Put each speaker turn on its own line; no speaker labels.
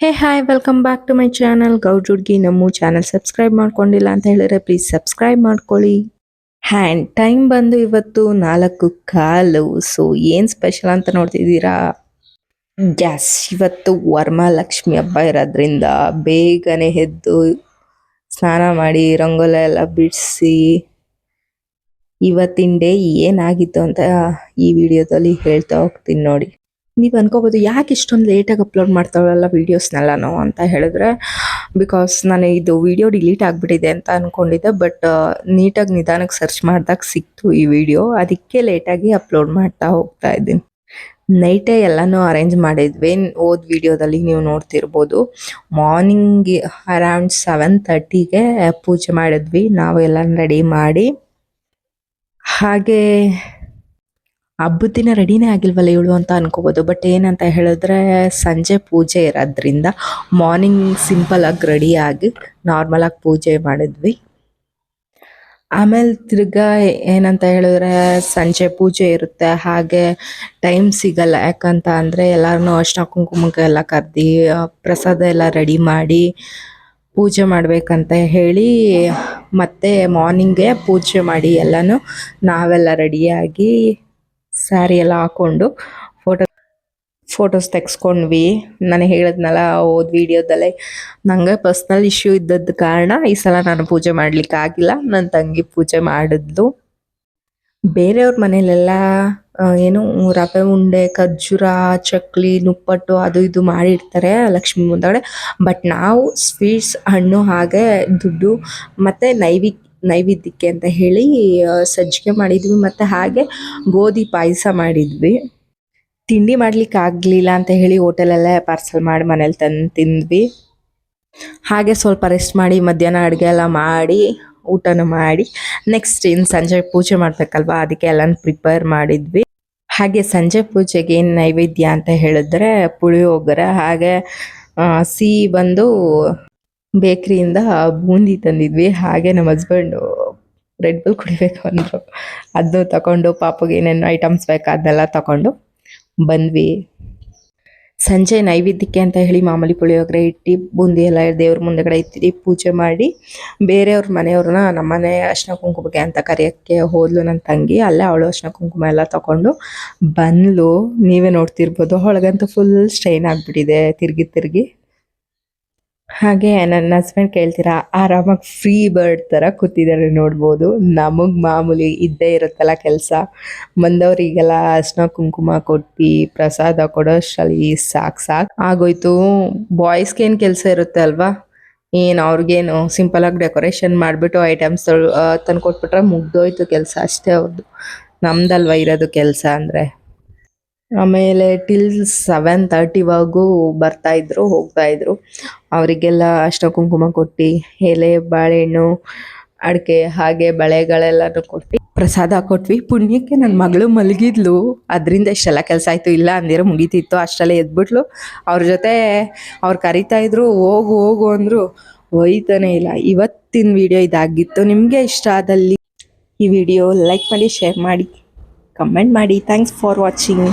Hey hi welcome back to my channel ಗೌಡ್ರುಡ್ಗಿ. ನಮ್ಮ channel subscribe ಮಾಡ್ಕೊಂಡಿಲ್ಲ ಅಂತ ಹೇಳಿದ್ರೆ ಪ್ಲೀಸ್ ಸಬ್ಸ್ಕ್ರೈಬ್ ಮಾಡ್ಕೊಳ್ಳಿ. ಹ್ಯಾಂಡ್ ಟೈಮ್ ಬಂದು ಇವತ್ತು 4:15. ಸೊ ಏನು ಸ್ಪೆಷಲ್ ಅಂತ ನೋಡ್ತಿದ್ದೀರಾ? ಗ್ಯಾಸ್ ಇವತ್ತು ವರಮಹಾಲಕ್ಷ್ಮಿ ಹಬ್ಬ ಇರೋದ್ರಿಂದ ಬೇಗನೆ ಎದ್ದು ಸ್ನಾನ ಮಾಡಿ ರಂಗೋಲಿ ಎಲ್ಲ ಬಿಡಿಸಿ ಇವತ್ತಿನ ಡೇ ಏನಾಗಿತ್ತು ಅಂತ ಈ ವಿಡಿಯೋದಲ್ಲಿ ಹೇಳ್ತಾ ಹೋಗ್ತೀನಿ ನೋಡಿ. ನೀವು ಅನ್ಕೋಬೋದು ಯಾಕೆ ಇಷ್ಟೊಂದು ಲೇಟಾಗಿ ಅಪ್ಲೋಡ್ ಮಾಡ್ತಾಳಲ್ಲ ವೀಡಿಯೋಸ್ನೆಲ್ಲನೋ ಅಂತ ಹೇಳಿದ್ರೆ, ಬಿಕಾಸ್ ನಾನು ಇದು ವಿಡಿಯೋ ಡಿಲೀಟ್ ಆಗಿಬಿಟ್ಟಿದೆ ಅಂತ ಅಂದ್ಕೊಂಡಿದ್ದೆ. ಬಟ್ ನೀಟಾಗಿ ನಿಧಾನಕ್ಕೆ ಸರ್ಚ್ ಮಾಡಿದಾಗ ಸಿಕ್ತು ಈ ವಿಡಿಯೋ, ಅದಕ್ಕೆ ಲೇಟಾಗಿ ಅಪ್ಲೋಡ್ ಮಾಡ್ತಾ ಹೋಗ್ತಾ ಇದ್ದೀನಿ. ನೈಟೇ ಎಲ್ಲನೂ ಅರೇಂಜ್ ಮಾಡಿದ್ವಿ. ಓದ್ ವಿಡಿಯೋದಲ್ಲಿ ನೀವು ನೋಡ್ತಿರ್ಬೋದು. ಮಾರ್ನಿಂಗ್ ಅರೌಂಡ್ 7:30ಗೆ ಪೂಜೆ ಮಾಡಿದ್ವಿ ನಾವು ಎಲ್ಲ ರೆಡಿ ಮಾಡಿ. ಹಾಗೆ ಹಬ್ಬದ ದಿನ ರೆಡಿನೇ ಆಗಿಲ್ವಲ್ಲ ಇವಳು ಅಂತ ಅನ್ಕೋಬೋದು. ಬಟ್ ಏನಂತ ಹೇಳಿದ್ರೆ ಸಂಜೆ ಪೂಜೆ ಇರೋದ್ರಿಂದ ಮಾರ್ನಿಂಗ್ ಸಿಂಪಲಾಗಿ ರೆಡಿಯಾಗಿ ನಾರ್ಮಲಾಗಿ ಪೂಜೆ ಮಾಡಿದ್ವಿ. ಆಮೇಲೆ ತಿರ್ಗಾ ಏನಂತ ಹೇಳಿದ್ರೆ ಸಂಜೆ ಪೂಜೆ ಇರುತ್ತೆ, ಹಾಗೆ ಟೈಮ್ ಸಿಗಲ್ಲ. ಯಾಕಂತ ಅಂದರೆ ಎಲ್ಲರನ್ನೂ ಅರ್ಶಿನ ಕುಂಕುಮಕ್ಕೆ ಎಲ್ಲ ಕರೆದು ಪ್ರಸಾದ ಎಲ್ಲ ರೆಡಿ ಮಾಡಿ ಪೂಜೆ ಮಾಡಬೇಕಂತ ಹೇಳಿ ಮತ್ತೆ ಮಾರ್ನಿಂಗೇ ಪೂಜೆ ಮಾಡಿ ಎಲ್ಲನೂ ನಾವೆಲ್ಲ ರೆಡಿಯಾಗಿ ಸ್ಯಾರಿ ಎಲ್ಲ ಹಾಕ್ಕೊಂಡು ಫೋಟೋಸ್ ತೆಗೆಸ್ಕೊಂಡ್ವಿ. ನಾನು ಹೇಳಿದ್ನಲ್ಲ ಓದ್ ವಿಡಿಯೋದಲ್ಲೇ, ನನಗೆ ಪರ್ಸ್ನಲ್ ಇಶ್ಯೂ ಇದ್ದದ ಕಾರಣ ಈ ಸಲ ನಾನು ಪೂಜೆ ಮಾಡಲಿಕ್ಕಾಗಿಲ್ಲ. ನನ್ನ ತಂಗಿ ಪೂಜೆ ಮಾಡಿದ್ಲು. ಬೇರೆಯವ್ರ ಮನೇಲೆಲ್ಲ ಏನು ರವೆ ಉಂಡೆ, ಖರ್ಜೂರ, ಚಕ್ಲಿ, ನಿಪ್ಪಟ್ಟು ಅದು ಇದು ಮಾಡಿರ್ತಾರೆ ಲಕ್ಷ್ಮಿ ಮುಂದಗಡೆ. ಬಟ್ ನಾವು ಸ್ವೀಟ್ಸ್, ಹಣ್ಣು, ಹಾಗೆ ದುಡ್ಡು ಮತ್ತು ನೈವೇದ್ಯಕ್ಕೆ ಅಂತ ಹೇಳಿ ಸಜ್ಜಿಗೆ ಮಾಡಿದ್ವಿ ಮತ್ತು ಹಾಗೆ ಗೋಧಿ ಪಾಯಸ ಮಾಡಿದ್ವಿ. ತಿಂಡಿ ಮಾಡ್ಲಿಕ್ಕೆ ಆಗಲಿಲ್ಲ ಅಂತ ಹೇಳಿ ಹೋಟೆಲಲ್ಲೇ ಪಾರ್ಸಲ್ ಮಾಡಿ ಮನೇಲಿ ತಂದು ತಿಂದ್ವಿ. ಹಾಗೆ ಸ್ವಲ್ಪ ರೆಸ್ಟ್ ಮಾಡಿ ಮಧ್ಯಾಹ್ನ ಅಡುಗೆ ಎಲ್ಲ ಮಾಡಿ ಊಟನೂ ಮಾಡಿ ನೆಕ್ಸ್ಟ್ ಇನ್ನು ಸಂಜೆ ಪೂಜೆ ಮಾಡಬೇಕಲ್ವ, ಅದಕ್ಕೆ ಎಲ್ಲನೂ ಪ್ರಿಪೇರ್ ಮಾಡಿದ್ವಿ. ಹಾಗೆ ಸಂಜೆ ಪೂಜೆಗೆ ಏನು ನೈವೇದ್ಯ ಅಂತ ಹೇಳಿದ್ರೆ ಪುಳಿಯೋಗರೆ, ಹಾಗೆ ಸಿಹಿ ಬಂದು ಬೇಕ್ರಿಯಿಂದ ಬೂಂದಿ ತಂದಿದ್ವಿ. ಹಾಗೆ ನಮ್ಮ ಹಸ್ಬೆಂಡು ರೆಡ್ ಬುಲ್ ಕುಡಿಬೇಕು ಅಂದರು, ಅದು ತಗೊಂಡು ಪಾಪಗೆ ಏನೇನು ಐಟಮ್ಸ್ ಬೇಕು ಅದನ್ನೆಲ್ಲ ತಗೊಂಡು ಬಂದ್ವಿ. ಸಂಜೆ ನೈವೇದ್ಯಕ್ಕೆ ಅಂತ ಹೇಳಿ ಮಾಮೂಲಿ ಪುಳಿಯೋಗರೆ ಇಟ್ಟು ಬೂಂದಿ ಎಲ್ಲ ದೇವ್ರ ಮುಂದೆಗಡೆ ಇಟ್ಟು ಪೂಜೆ ಮಾಡಿ ಬೇರೆಯವ್ರ ಮನೆಯವ್ರನ್ನ ನಮ್ಮನೆ ಅರ್ಶಿನ ಕುಂಕುಮಕ್ಕೆ ಅಂತ ಕರೆಯೋಕ್ಕೆ ಹೋದ್ಲು ನನ್ನ ತಂಗಿ. ಅಲ್ಲೇ ಅವಳು ಅರ್ಶಿನ ಕುಂಕುಮ ಎಲ್ಲ ತಗೊಂಡು ಬಂದ್ಲು. ನೀವೇ ನೋಡ್ತಿರ್ಬೋದು, ಅವಳಿಗಂತೂ ಫುಲ್ ಸ್ಟ್ರೈನ್ ಆಗಿಬಿಟ್ಟಿದೆ ತಿರುಗಿ. ಹಾಗೆ ನನ್ನ ಹಸ್ಬೆಂಡ್ ಕೇಳ್ತೀರಾ, ಆರಾಮಾಗಿ ಫ್ರೀ ಬರ್ಡ್ ಥರ ಕೂತಿದ್ದಾರೆ ನೋಡ್ಬೋದು. ನಮಗೆ ಮಾಮೂಲಿ ಇದ್ದೇ ಇರುತ್ತಲ್ಲ ಕೆಲಸ. ಬಂದವರಿಗೆಲ್ಲ ಅರ್ಶಿನ ಕುಂಕುಮ ಕೊಟ್ಟು ಪ್ರಸಾದ ಕೊಡೋಷ್ಟರಲ್ಲಿ ಸಾಕು ಆಗೋಯ್ತು. ಬಾಯ್ಸ್ಗೇನು ಕೆಲಸ ಇರುತ್ತೆ ಅಲ್ವಾ, ಏನು ಅವ್ರಿಗೇನು ಸಿಂಪಲಾಗಿ ಡೆಕೋರೇಷನ್ ಮಾಡಿಬಿಟ್ಟು ಐಟಮ್ಸ್ ತಂದು ಕೊಟ್ಬಿಟ್ರೆ ಮುಗ್ದೋಯ್ತು ಕೆಲಸ ಅಷ್ಟೇ ಅವ್ರದ್ದು. ನಮ್ದಲ್ವ ಇರೋದು ಕೆಲಸ ಅಂದರೆ. ಆಮೇಲೆ ಟಿಲ್ 7:30ವರೆಗೂ ಬರ್ತಾಯಿದ್ರು ಹೋಗ್ತಾಯಿದ್ರು. ಅವರಿಗೆಲ್ಲ ಅರ್ಶಿನ ಕುಂಕುಮ ಕೊಟ್ಟು ಎಲೆ, ಬಾಳೆಹಣ್ಣು, ಅಡಿಕೆ, ಹಾಗೆ ಬಳೆಗಳೆಲ್ಲನೂ ಕೊಟ್ಟು ಪ್ರಸಾದ ಕೊಟ್ವಿ. ಪುಣ್ಯಕ್ಕೆ ನನ್ನ ಮಗಳು ಮಲಗಿದ್ಲು, ಅದರಿಂದ ಇಷ್ಟೆಲ್ಲ ಕೆಲಸ ಆಯಿತು. ಇಲ್ಲ ಅಂದಿರೋ ಮುಗೀತಿತ್ತು. ಅಷ್ಟರಲ್ಲೇ ಎದ್ಬಿಟ್ಲು. ಅವ್ರ ಜೊತೆ ಅವ್ರು ಕರಿತಾಯಿದ್ರು, ಹೋಗು ಹೋಗು ಅಂದರು, ಒಯ್ತಾನೇ ಇಲ್ಲ. ಇವತ್ತಿನ ವಿಡಿಯೋ ಇದಾಗಿತ್ತು. ನಿಮಗೆ ಇಷ್ಟ ಆದಲ್ಲಿ ಈ ವಿಡಿಯೋ ಲೈಕ್ ಮಾಡಿ, ಶೇರ್ ಮಾಡಿ, ಕಮೆಂಟ್ ಮಾಡಿ. Thanks for watching.